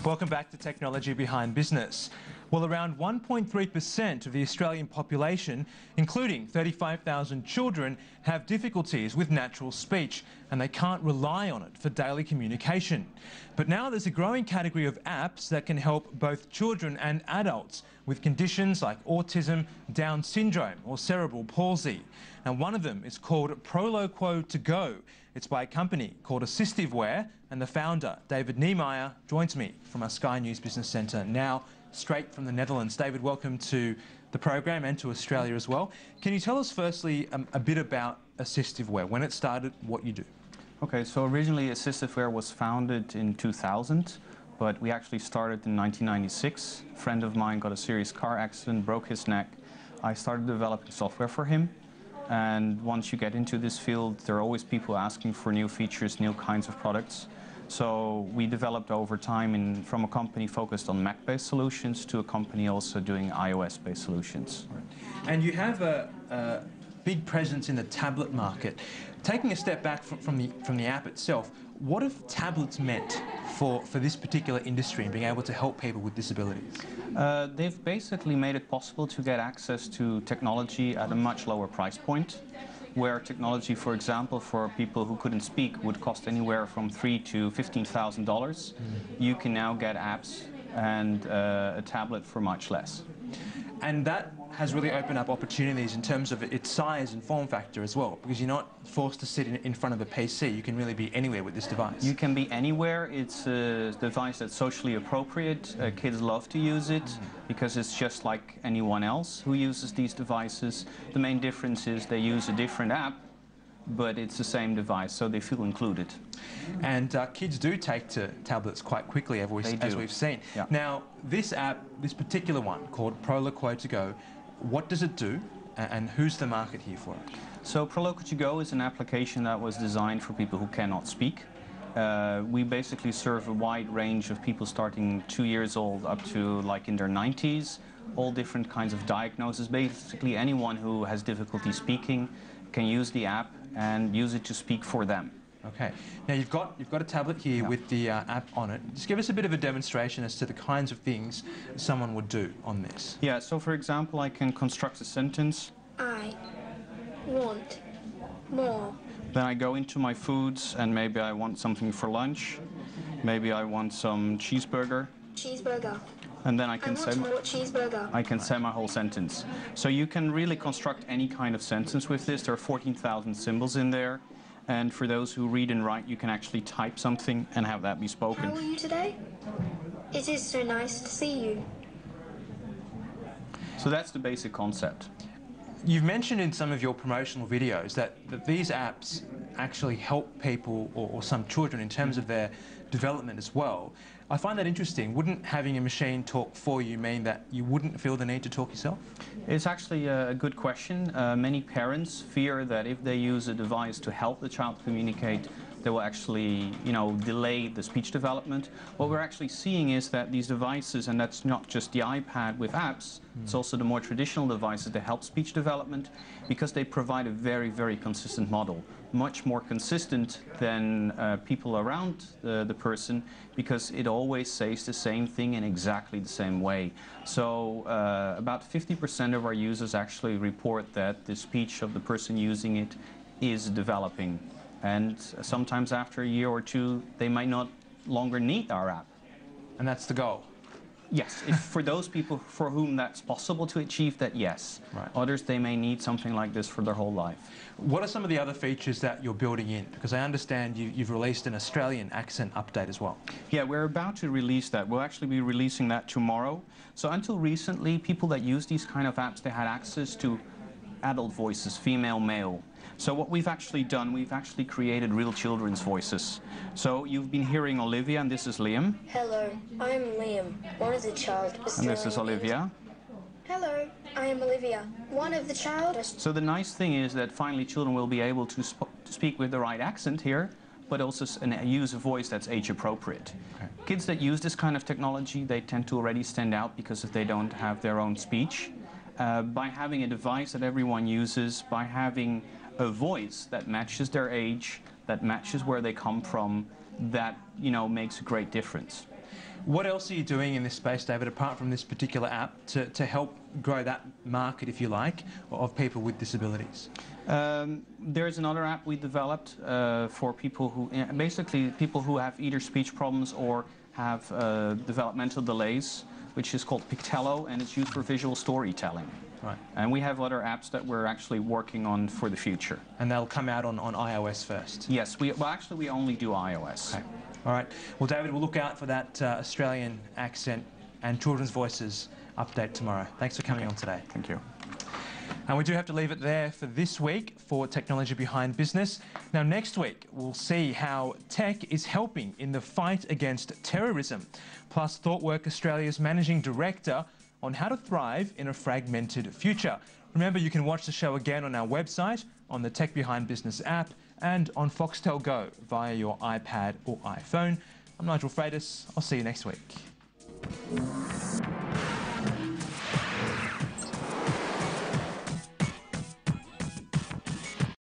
Welcome back to Technology Behind Business. Well, around 1.3% of the Australian population, including 35,000 children, have difficulties with natural speech, and they can't rely on it for daily communication. But now there's a growing category of apps that can help both children and adults with conditions like autism, Down syndrome or cerebral palsy. And one of them is called Proloquo2Go. It's by a company called Assistiveware, and the founder, David Niemeyer, joins me from our Sky News Business Centre now, straight from the Netherlands. David, welcome to the program and to Australia as well. Can you tell us firstly a bit about Assistiveware, when it started, what you do? Okay, so originally Assistiveware was founded in 2000, but we actually started in 1996. A friend of mine got a serious car accident, broke his neck. I started developing software for him. And once you get into this field, there are always people asking for new features, new kinds of products. So we developed over time from a company focused on Mac-based solutions to a company also doing iOS-based solutions. And you have a big presence in the tablet market. Taking a step back from the app itself, what have tablets meant for this particular industry and being able to help people with disabilities? They've basically made it possible to get access to technology at a much lower price point, where technology, for example, for people who couldn't speak would cost anywhere from $3,000 to $15,000. You can now get apps and a tablet for much less. And that has really opened up opportunities in terms of its size and form factor as well, because you're not forced to sit in front of a PC. You can really be anywhere with this device. You can be anywhere. It's a device that's socially appropriate. Kids love to use it because it's just like anyone else who uses these devices. The main difference is they use a different app, but it's the same device, so they feel included. And kids do take to tablets quite quickly, as we've seen. Yeah. Now, this app, this particular one, called Proloquo2Go, what does it do, and who's the market here for it? So Proloquo2Go is an application that was designed for people who cannot speak. We basically serve a wide range of people starting 2 years old up to like in their 90s, all different kinds of diagnoses. Basically anyone who has difficulty speaking can use the app and use it to speak for them. Okay. Now you've got a tablet here with the app on it. Just give us a bit of a demonstration as to the kinds of things someone would do on this. Yeah, so for example, I can construct a sentence. I want more. Then I go into my foods and maybe I want something for lunch. Maybe I want some cheeseburger. Cheeseburger. And then I can say my whole sentence. So you can really construct any kind of sentence with this. There are 14,000 symbols in there. And for those who read and write, you can actually type something and have that be spoken. How are you today? It is so nice to see you. So that's the basic concept. You've mentioned in some of your promotional videos that these apps actually help people or some children in terms of their development as well. I find that interesting. Wouldn't having a machine talk for you mean that you wouldn't feel the need to talk yourself? It's actually a good question. Many parents fear that if they use a device to help the child communicate, they will actually, delay the speech development. What we're actually seeing is that these devices, and that's not just the iPad with apps, it's also the more traditional devices that help speech development, because they provide a very, very consistent model. Much more consistent than people around the person, because it always says the same thing in exactly the same way. So about 50% of our users actually report that the speech of the person using it is developing. And sometimes after a year or two, they might not longer need our app. And that's the goal? Yes, if for those people for whom that's possible to achieve that, yes. Right. Others, they may need something like this for their whole life. What are some of the other features that you're building in? Because I understand you've released an Australian accent update as well. Yeah, we're about to release that. We'll actually be releasing that tomorrow. So until recently, people that use these kind of apps, they had access to adult voices, female, male. So what we've actually done, we've actually created real children's voices. So you've been hearing Olivia, and this is Liam. Hello, I am Liam, one of the child. And this is Olivia. Hello, I am Olivia, one of the child. So the nice thing is that finally children will be able to speak with the right accent here, but also use a voice that's age appropriate. Okay. Kids that use this kind of technology, they tend to already stand out because if they don't have their own speech. By having a device that everyone uses, by having a voice that matches their age, that matches where they come from, that makes a great difference. What else are you doing in this space, David, apart from this particular app, to help grow that market, if you like, of people with disabilities? There's another app we developed for people who, basically people who have either speech problems or have developmental delays, which is called Pictello, and it's used for visual storytelling. Right. And we have other apps that we're actually working on for the future. And they'll come out on iOS first? Yes, we only do iOS. Okay. All right. Well, David, we'll look out for that Australian accent and children's voices update tomorrow. Thanks for coming on today. Thank you. And we do have to leave it there for this week for Technology Behind Business. Now, next week, we'll see how tech is helping in the fight against terrorism. Plus, ThoughtWork Australia's Managing Director on how to thrive in a fragmented future. Remember, you can watch the show again on our website, on the Tech Behind Business app, and on Foxtel Go via your iPad or iPhone. I'm Nigel Freitas. I'll see you next week.